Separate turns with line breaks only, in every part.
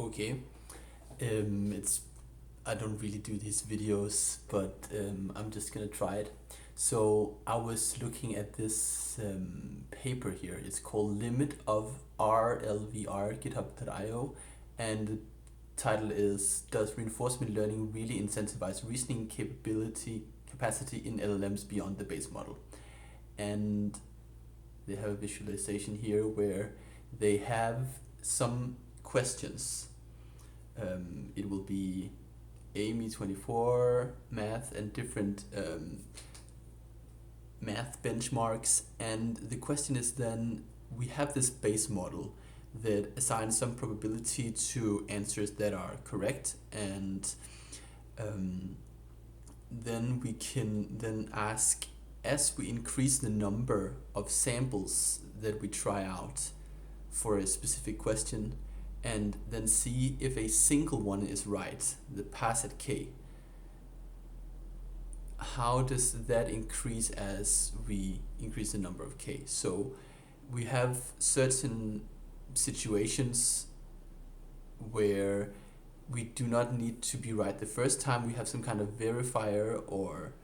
Okay. It's I don't really do these videos, but I'm just gonna try it. So I was looking at this paper here. It's called Limit of RLVR GitHub.io, and the title is Does Reinforcement Learning Really Incentivize Reasoning Capacity in LLMs Beyond the Base Model? And they have a visualization here where they have some questions. It will be Amy 24 math and different math benchmarks, and the question is then we have this base model that assigns some probability to answers that are correct, and then we can then ask, as we increase the number of samples that we try out for a specific question, and then see if a single one is right, the pass at k. How does that increase as we increase the number of k? So we have certain situations where we do not need to be right the first time. We have some kind of verifier, or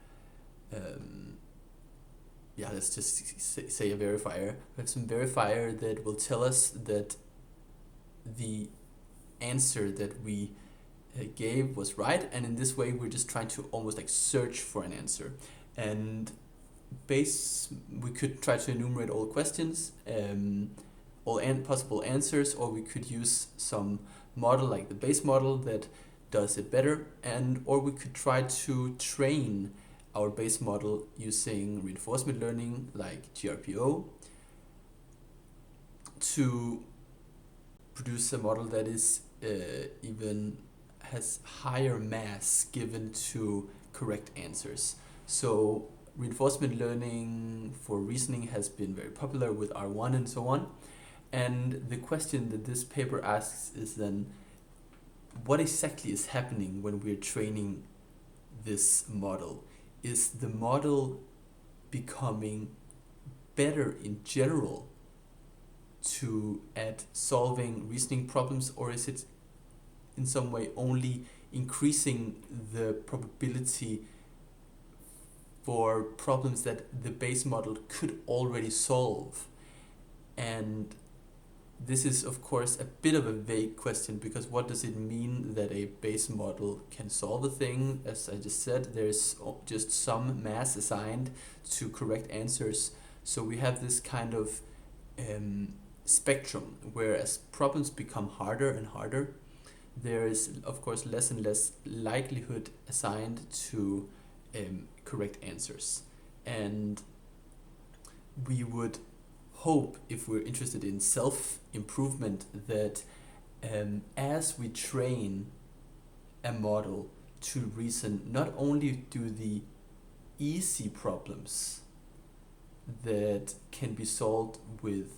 let's just say a verifier. We have some verifier that will tell us that the answer that we gave was right, and in this way we're just trying to almost like search for an answer. And we could try to enumerate all questions, all possible answers, or we could use some model like the base model that does it better, or we could try to train our base model using reinforcement learning like GRPO to produce a model that is even has higher mass given to correct answers. So reinforcement learning for reasoning has been very popular with R1 and so on. And the question that this paper asks is then, what exactly is happening when we're training this model? Is the model becoming better in general at solving reasoning problems, or is it in some way only increasing the probability for problems that the base model could already solve? And this is of course a bit of a vague question, because what does it mean that a base model can solve a thing? As I just said, there's just some mass assigned to correct answers. So we have this kind of spectrum where as problems become harder and harder, there is of course less and less likelihood assigned to correct answers. And we would hope, if we're interested in self-improvement, that as we train a model to reason, not only do the easy problems that can be solved with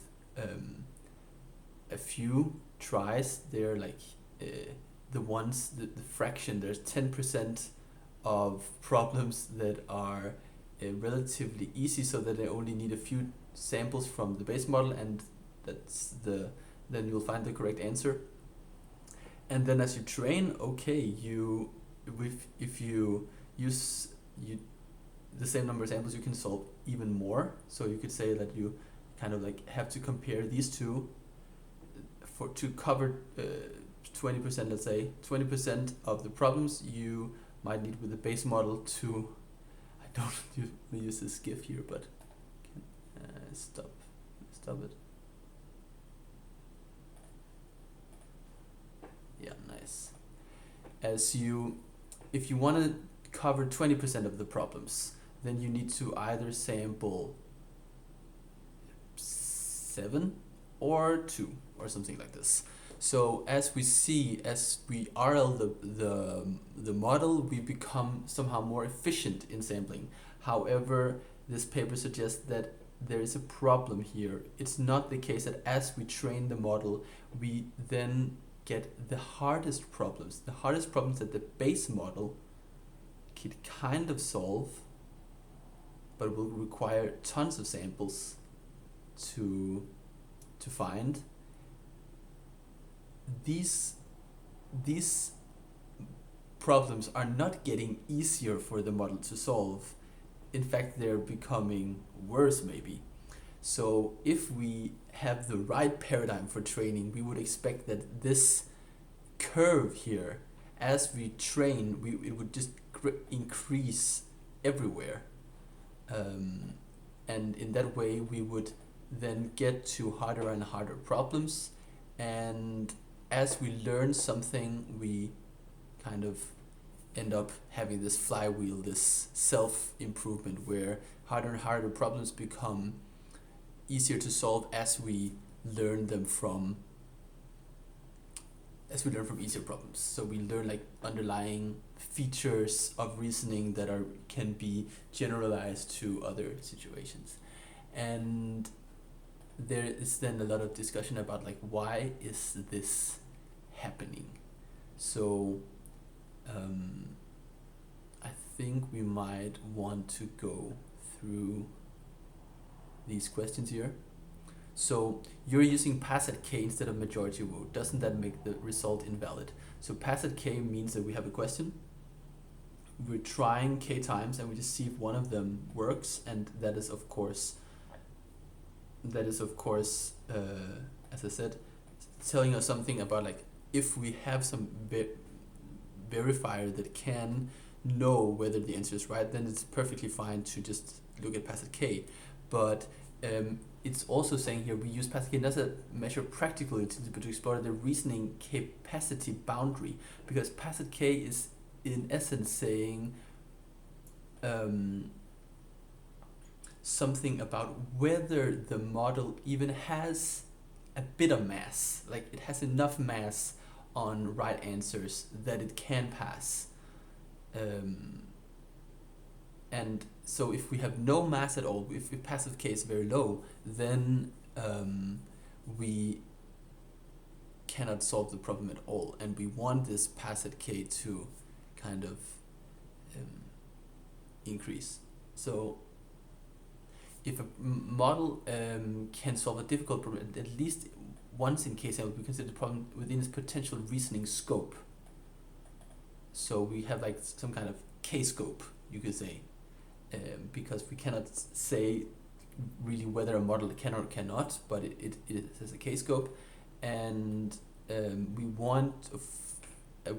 a few tries, they're like the fraction, there's 10% of problems that are relatively easy, so that they only need a few samples from the base model, and then you'll find the correct answer. And then as you train, if you use the same number of samples, you can solve even more. So you could say that you kind of like have to compare these two to cover 20%, let's say 20% of the problems you might need with the base model to, I don't use this GIF here, but stop it. Yeah, nice. If you want to cover 20% of the problems, then you need to either sample 7 or 2 or something like this. So as we RL the model, we become somehow more efficient in sampling. However, this paper suggests that there is a problem here. It's not the case that as we train the model, we then get the hardest problems that the base model could kind of solve, but will require tons of samples to find. These these problems are not getting easier for the model to solve. In fact, they're becoming worse maybe. So if we have the right paradigm for training, we would expect that this curve here, as we train, it would just increase everywhere. And in that way, we would then get to harder and harder problems. And as we learn something, we kind of end up having this flywheel, this self-improvement, where harder and harder problems become easier to solve as we learn from easier problems. So we learn like underlying features of reasoning that can be generalized to other situations. And there is then a lot of discussion about like, why is this happening? So I think we might want to go through these questions here. So you're using pass at k instead of majority vote. Doesn't that make the result invalid? So pass at k means that we have a question. We're trying k times and we just see if one of them works, and that is of course, as I said, telling us something about like, if we have some verifier that can know whether the answer is right, then it's perfectly fine to just look at pass at k. But it's also saying here we use pass at k not as a measure of practical utility, but to explore the reasoning capacity boundary, because pass at k is in essence saying something about whether the model even has a bit of mass, like it has enough mass on right answers that it can pass. And so if we have no mass at all, if pass at k is very low, then we cannot solve the problem at all, and we want this pass at k to kind of increase. So if a model can solve a difficult problem, at least once in k sample, we consider the problem within its potential reasoning scope. So we have like some kind of k scope, you could say, because we cannot say really whether a model can or cannot, but it has a k scope, and we want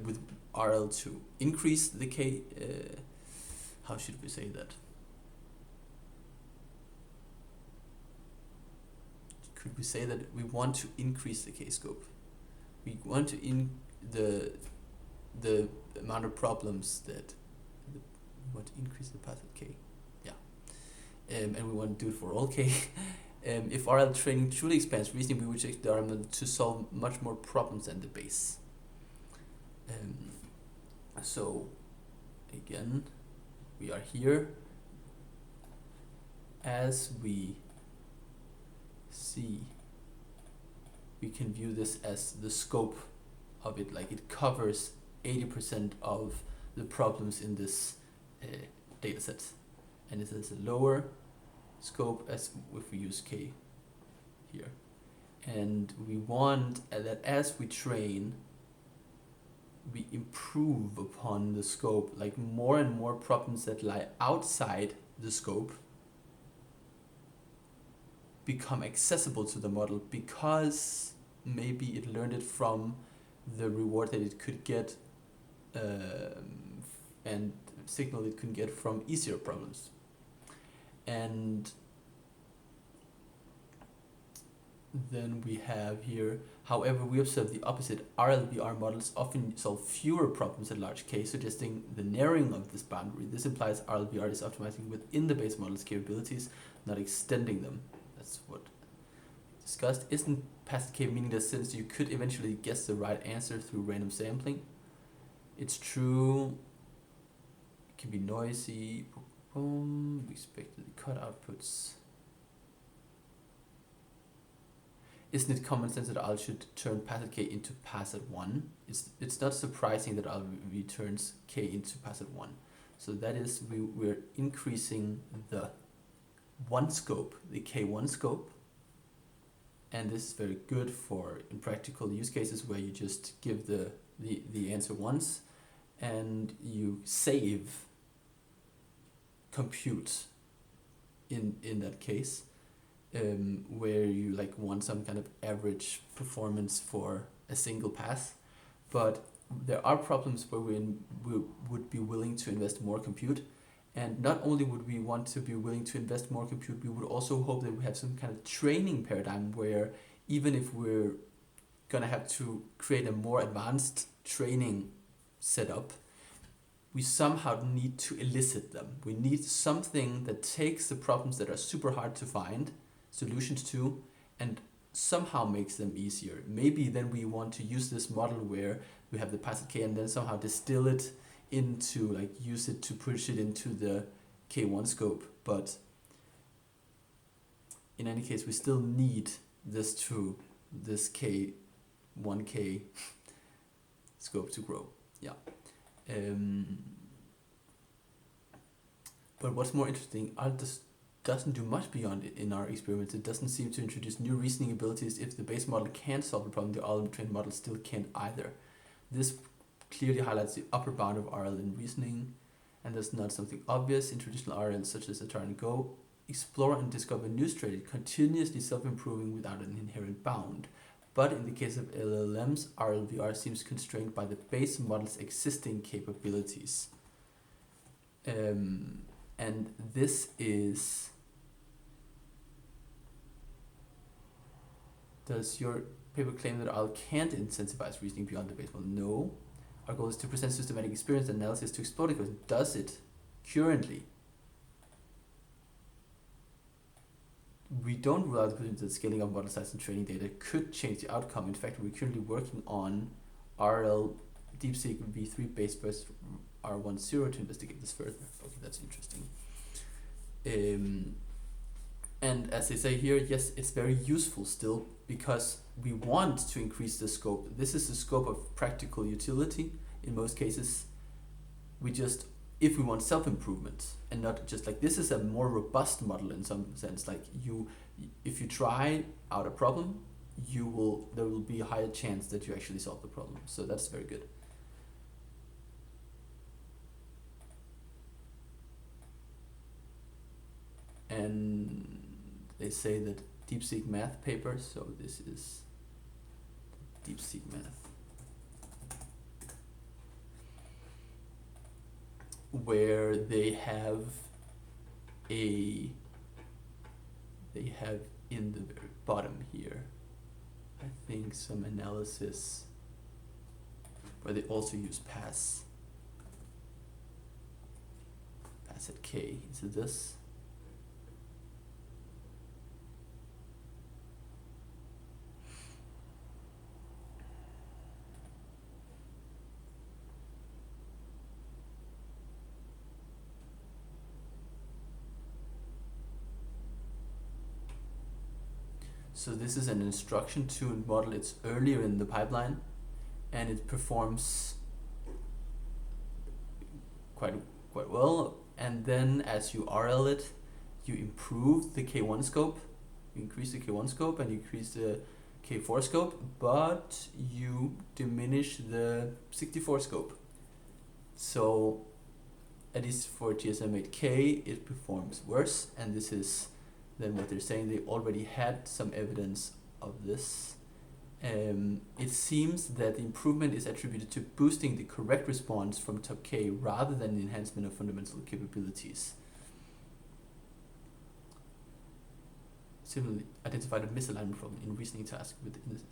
with RL to increase the k. How should we say that? Could we say that we want to increase the k scope? We want to the amount of problems that we want to increase the path at k. Yeah. And we want to do it for all k. If RL training truly expands reasoning, we would expect the RL to solve much more problems than the base. So again, we are here. As we see, we can view this as the scope of it, like it covers 80% of the problems in this data set, and it is a lower scope as if we use k here. And we want that as we train, we improve upon the scope, like more and more problems that lie outside the scope become accessible to the model, because maybe it learned it from the reward that it could get and signal it could get from easier problems. And then we have here, however, we observe the opposite. RLBR models often solve fewer problems at large k, suggesting the narrowing of this boundary. This implies RLBR is optimizing within the base model's capabilities, not extending them. That's what we discussed. Isn't pass k meaningless since you could eventually guess the right answer through random sampling? It's true. It can be noisy. We expect the cut outputs. Isn't it common sense that RL should turn pass at k into pass at 1? It's not surprising that RL returns k into pass at 1. So that is, we're increasing the one scope, the k1 scope, and this is very good for in practical use cases where you just give the answer once and you save compute in that case, where you like want some kind of average performance for a single pass. But there are problems where we would be willing to invest more compute. And not only would we want to be willing to invest more compute, we would also hope that we have some kind of training paradigm where even if we're going to have to create a more advanced training setup, we somehow need to elicit them. We need something that takes the problems that are super hard to find solutions to and somehow makes them easier. Maybe then we want to use this model where we have the pass at k and then somehow distill it into, like, use it to push it into the K1 scope. But in any case, we still need this K1K scope to grow. Yeah. But what's more interesting, this doesn't do much beyond it in our experiments. It doesn't seem to introduce new reasoning abilities. If the base model can't solve the problem, the RL-trained model still can't either. This clearly highlights the upper bound of RL in reasoning, and that's not something obvious in traditional RL such as Atari and Go. Explore and discover new strategies, continuously self-improving without an inherent bound. But in the case of LLMs, RLVR seems constrained by the base model's existing capabilities. And this is... Does your paper claim that RL can't incentivize reasoning beyond the base model? No. Our goal is to present systematic experience analysis to explore the question. Does it currently? We don't rule out the potential that scaling up model size and training data could change the outcome. In fact, we're currently working on RL DeepSeek v3 based versus R10 to investigate this further. Okay, that's interesting. And as they say here, yes, it's very useful still because we want to increase the scope. This is the scope of practical utility in most cases. We just, if we want self-improvement and not just like, this is a more robust model in some sense, like if you try out a problem, there will be a higher chance that you actually solve the problem. So that's very good. And they say that DeepSeek math paper, so this is DeepSeek math, where they have in the very bottom here, I think, some analysis where they also use pass at k. Is it this? So this is an instruction to model. It's earlier in the pipeline, and it performs quite well. And then as you RL it, you improve the K1 scope, you increase the K1 scope, and you increase the K4 scope, but you diminish the 64 scope. So at least for GSM-8K, it performs worse, and this is then what they're saying. They already had some evidence of this. It seems that the improvement is attributed to boosting the correct response from top K rather than the enhancement of fundamental capabilities. Similarly, identified a misalignment problem in reasoning tasks within this.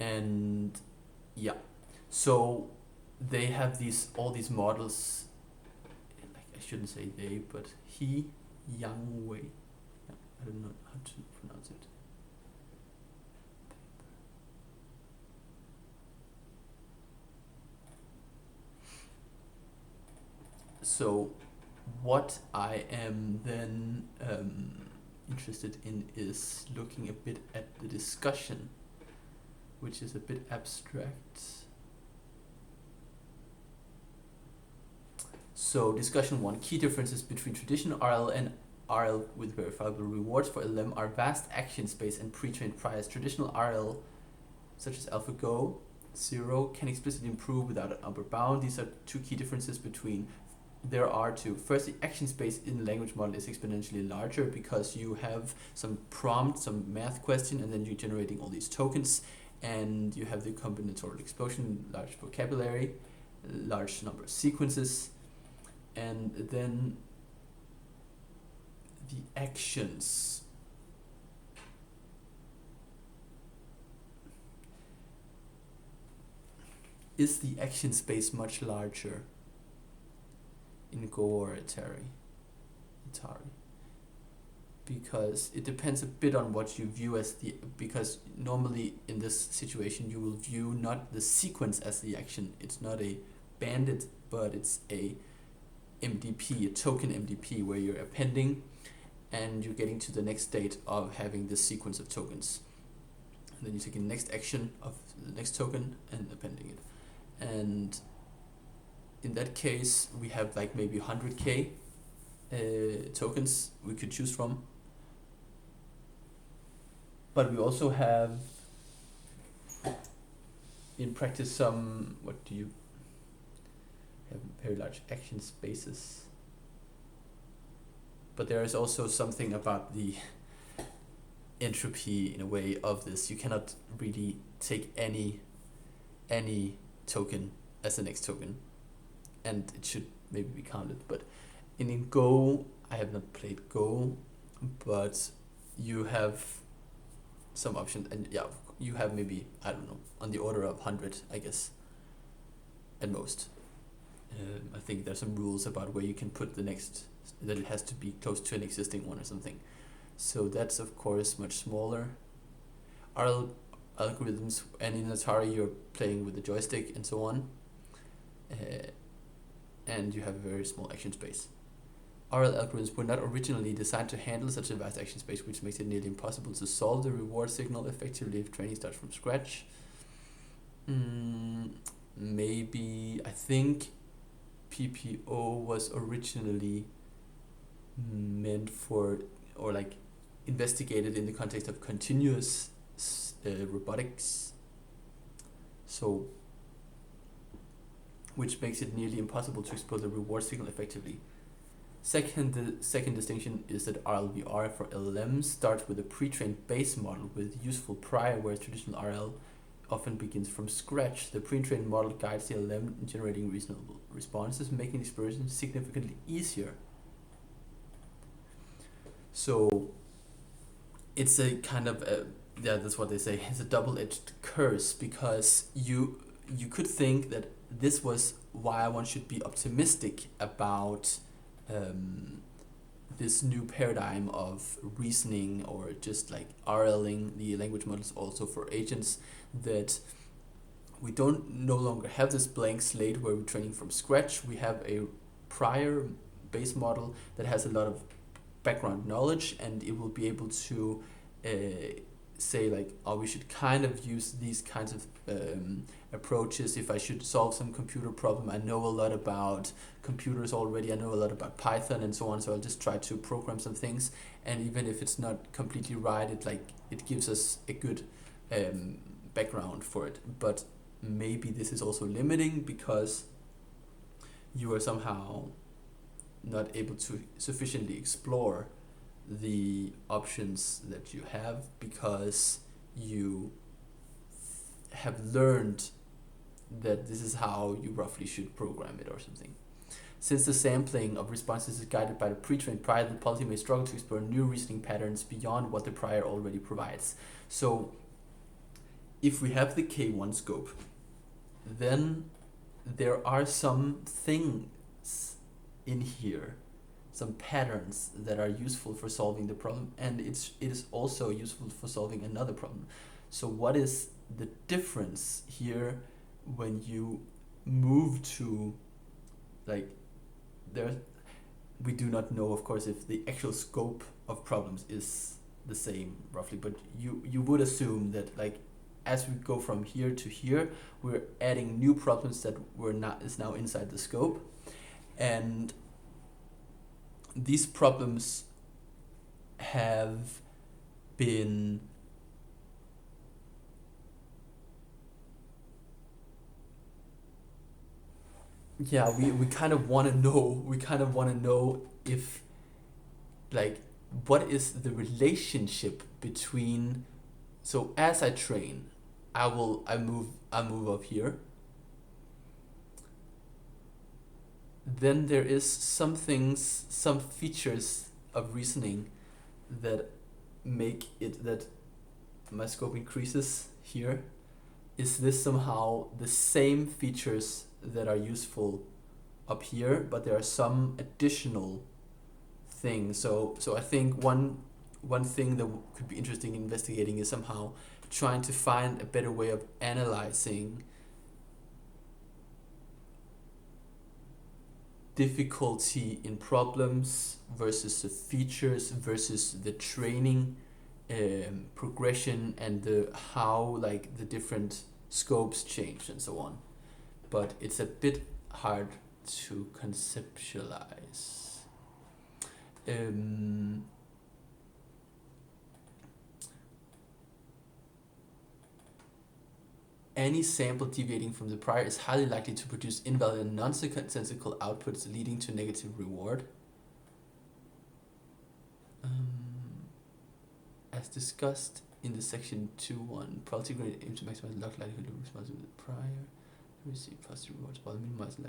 And yeah, so they have all these models, like, I shouldn't say they, but Yang Wei, I don't know how to pronounce it. So what I am then interested in is looking a bit at the discussion, which is a bit abstract. So discussion 1, key differences between traditional RL and RL with verifiable rewards for LLM are vast action space and pre-trained priors. Traditional RL, such as AlphaGo 0, can explicitly improve without an upper bound. These are two key differences between there are two. First, the action space in the language model is exponentially larger because you have some prompt, some math question, and then you're generating all these tokens, and you have the combinatorial explosion, large vocabulary, large number of sequences, and then the actions. Is the action space much larger in Go or Atari? Because it depends a bit on what you view as the, because normally in this situation you will view not the sequence as the action. It's not a bandit, but it's a MDP, a token MDP, where you're appending and you're getting to the next state of having this sequence of tokens. And then you take the next action of the next token and appending it. And in that case, we have like maybe 100k tokens we could choose from. But we also have, in practice, some, what do you have, very large action spaces. But there is also something about the entropy, in a way, of this. You cannot really take any token as the next token, and it should maybe be counted. But in Go, I have not played Go, but you have some options, and yeah, you have maybe, I don't know, on the order of 100, I guess, at most. I think there's some rules about where you can put the next, that it has to be close to an existing one or something. So that's of course much smaller. RL algorithms, and in Atari you're playing with the joystick and so on, and you have a very small action space. RL algorithms were not originally designed to handle such a vast action space, which makes it nearly impossible to solve the reward signal effectively if training starts from scratch. Maybe, I think PPO was originally meant for, or like investigated in the context of continuous robotics, so which makes it nearly impossible to explore the reward signal effectively. The second distinction is that RLVR for LLMs starts with a pre-trained base model with useful prior, whereas traditional RL often begins from scratch. The pre-trained model guides the LLM in generating reasonable responses, making the exploration significantly easier. So it's a kind of a, yeah, that's what they say, it's a double-edged curse, because you could think that this was why one should be optimistic about this new paradigm of reasoning, or just like RLing the language models also for agents, that we don't no longer have this blank slate where we're training from scratch. We have a prior base model that has a lot of background knowledge, and it will be able to say like, oh, we should kind of use these kinds of approaches. If I should solve some computer problem, I know a lot about computers already, I know a lot about Python and so on, so I'll just try to program some things, and even if it's not completely right, it gives us a good background for it. But maybe this is also limiting, because you are somehow not able to sufficiently explore the options that you have, because you have learned that this is how you roughly should program it or something. Since the sampling of responses is guided by the pre-trained prior, the policy may struggle to explore new reasoning patterns beyond what the prior already provides. So if we have the K1 scope, then there are some things in here, some patterns that are useful for solving the problem, and it is also useful for solving another problem. So what is the difference here when you move to, like, we do not know, of course, if the actual scope of problems is the same roughly, but you would assume that like as we go from here to here, we're adding new problems that were not is now inside the scope, and these problems have been we kind of want to know if like what is the relationship between, so as I train, I move up here, then there is some things, some features of reasoning that make it that my scope increases here. Is this somehow the same features that are useful up here, but there are some additional things? So I think one thing that could be interesting investigating is somehow trying to find a better way of analyzing difficulty in problems versus the features versus the training progression and the how like the different scopes change and so on. But it's a bit hard to conceptualize. Any sample deviating from the prior is highly likely to produce invalid and nonsensical outputs leading to negative reward. As discussed in the section 2.1, probability gradient aim to maximize luck likelihood of response with the prior to receive positive rewards while minimizing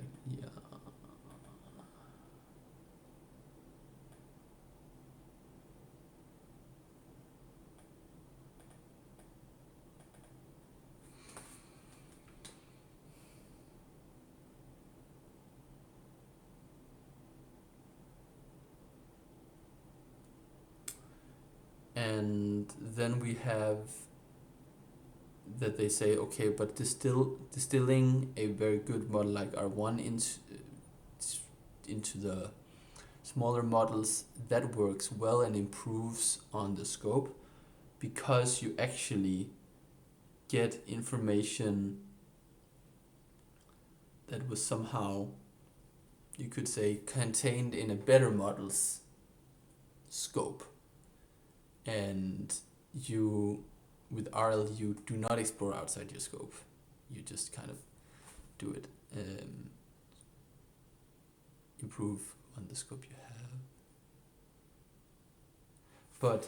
and then we have that they say, okay, but distilling a very good model like R1 into the smaller models, that works well and improves on the scope because you actually get information that was somehow, you could say, contained in a better model's scope. And you, with RL, you do not explore outside your scope. You just kind of do it, improve on the scope you have. But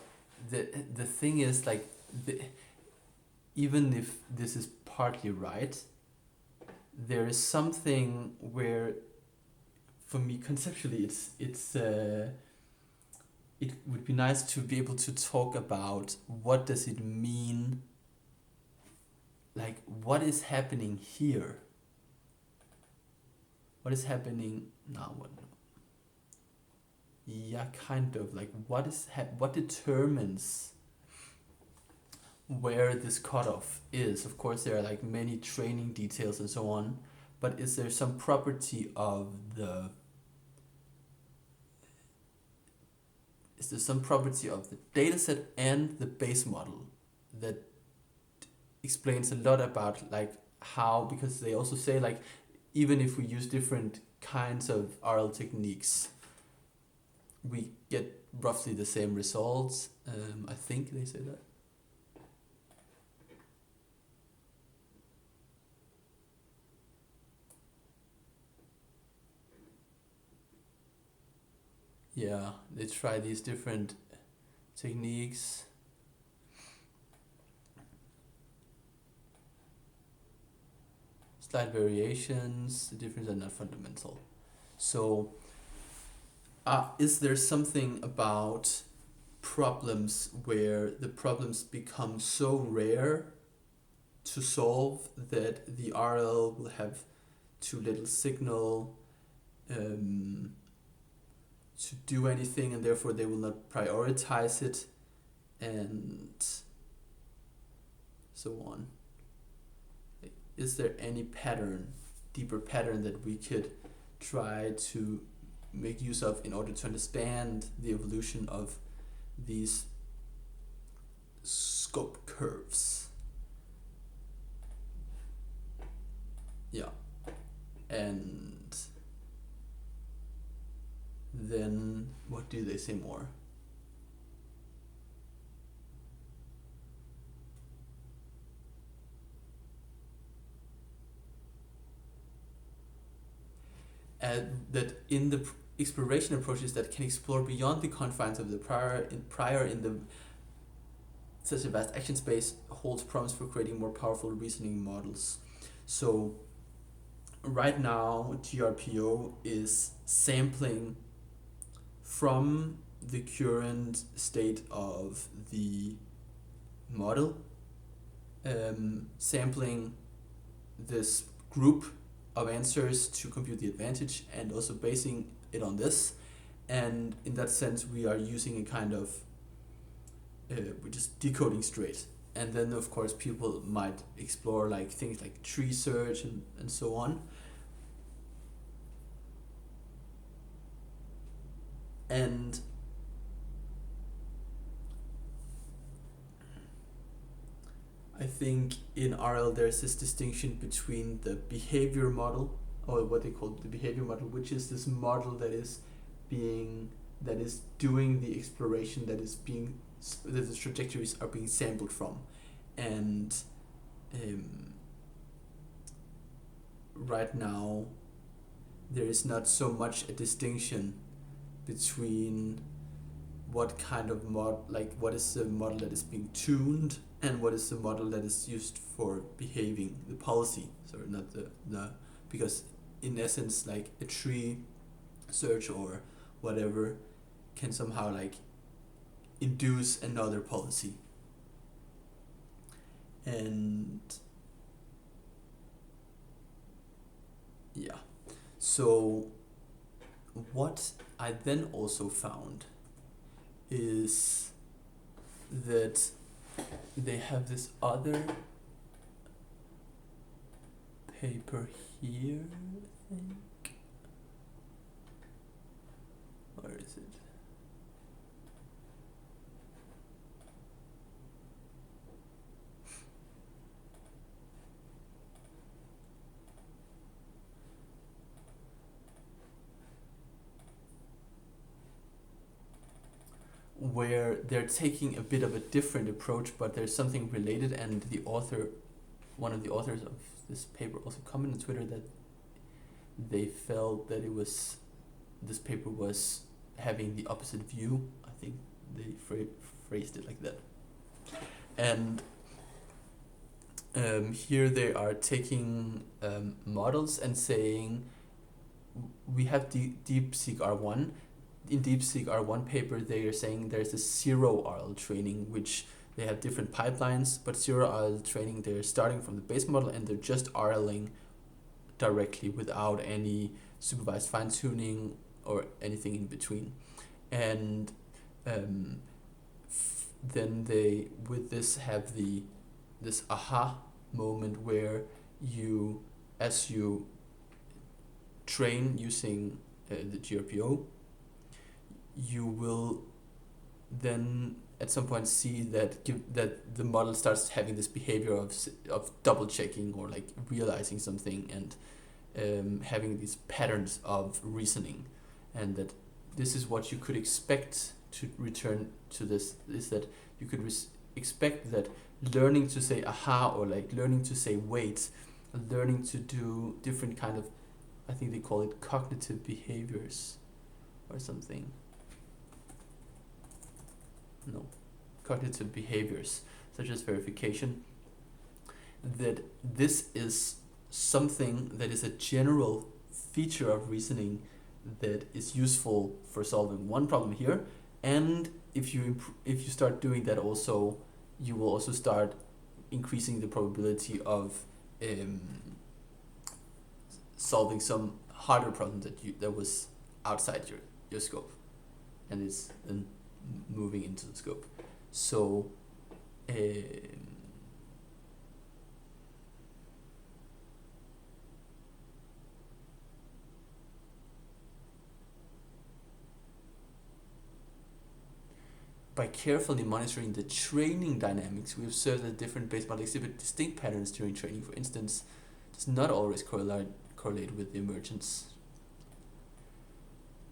the thing is, like, even if this is partly right, there is something where, for me, conceptually, it would be nice to be able to talk about what does it mean, like what is happening here? What is happening now? Yeah, kind of like what determines where this cutoff is? Of course, there are like many training details and so on, but is there some property of the dataset and the base model that explains a lot about like how, because they also say like even if we use different kinds of RL techniques, we get roughly the same results. I think they say that. Yeah, they try these different techniques. Slight variations, the differences are not fundamental. So, is there something about problems where the problems become so rare to solve that the RL will have too little signal to do anything, and therefore they will not prioritize it, and so on? Is there any pattern, deeper pattern that we could try to make use of in order to understand the evolution of these scope curves. Yeah. And then what do they say more? That in the exploration approaches that can explore beyond the confines of the prior in the such a vast action space holds promise for creating more powerful reasoning models. So right now GRPO is sampling from the current state of the model, sampling this group of answers to compute the advantage and also basing it on this. And in that sense we are using a kind of we're just decoding straight. And then of course people might explore like things like tree search and so on. And I think in RL there's this distinction between the behavior model, or what they call the behavior model, which is this model that is doing the exploration, that the trajectories are being sampled from. And right now there is not so much a distinction between what kind of what is the model that is being tuned and what is the model that is used for behaving the policy. Sorry, not the because in essence like a tree search or whatever can somehow like induce another policy. And yeah, so what I then also found is that they have this other paper here, I think. Where is it? Where they're taking a bit of a different approach, but there's something related, and one of the authors of this paper also commented on Twitter that they felt that this paper was having the opposite view. I think they phrased it like that. And here they are taking models and saying we have DeepSeek R1. In DeepSeek R1 paper, they are saying there's a zero RL training, which they have different pipelines, but zero RL training, they're starting from the base model and they're just RLing directly without any supervised fine tuning or anything in between. And then they with this have this aha moment where as you train using the GRPO, you will then at some point see that the model starts having this behavior of double checking or like realizing something and having these patterns of reasoning, and that this is what you could expect to return to this, is that you could expect that learning to say aha or like learning to say wait, learning to do different kind of, I think they call it cognitive behaviors or something. No, cognitive behaviors such as verification, that this is something that is a general feature of reasoning that is useful for solving one problem here, and if you start doing that also, you will also start increasing the probability of solving some harder problem that was outside your scope, and it's then moving into the scope. So by carefully monitoring the training dynamics, we observe that different base models exhibit distinct patterns during training. For instance, does not always correlate with the emergence.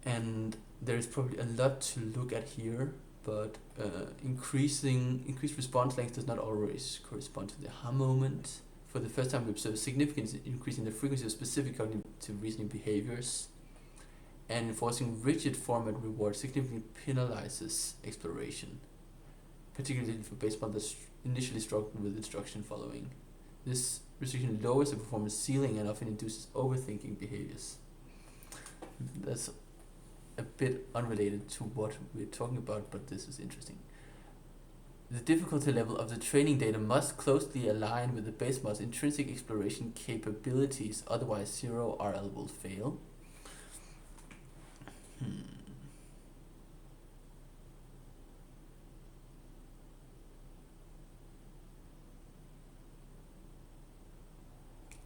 And there is probably a lot to look at here, but increased response length does not always correspond to the aha moment. For the first time, we observe a significant increase in the frequency of specific cognitive reasoning behaviors, and enforcing rigid format reward significantly penalizes exploration, particularly for base models that initially struggled with instruction following. This restriction lowers the performance ceiling and often induces overthinking behaviors. That's a bit unrelated to what we're talking about, but this is interesting. The difficulty level of the training data must closely align with the base model's intrinsic exploration capabilities, otherwise zero RL will fail.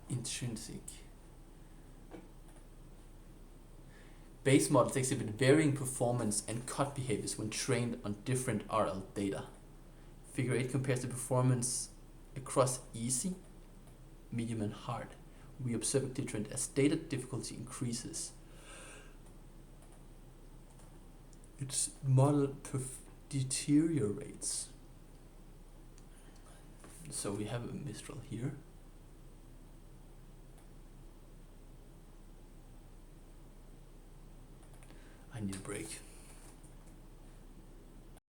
Intrinsic. Base models exhibit varying performance and cut behaviors when trained on different RL data. Figure 8 compares the performance across easy, medium, and hard. We observe a trend as data difficulty increases. Its model deteriorates. So we have a Mistral here.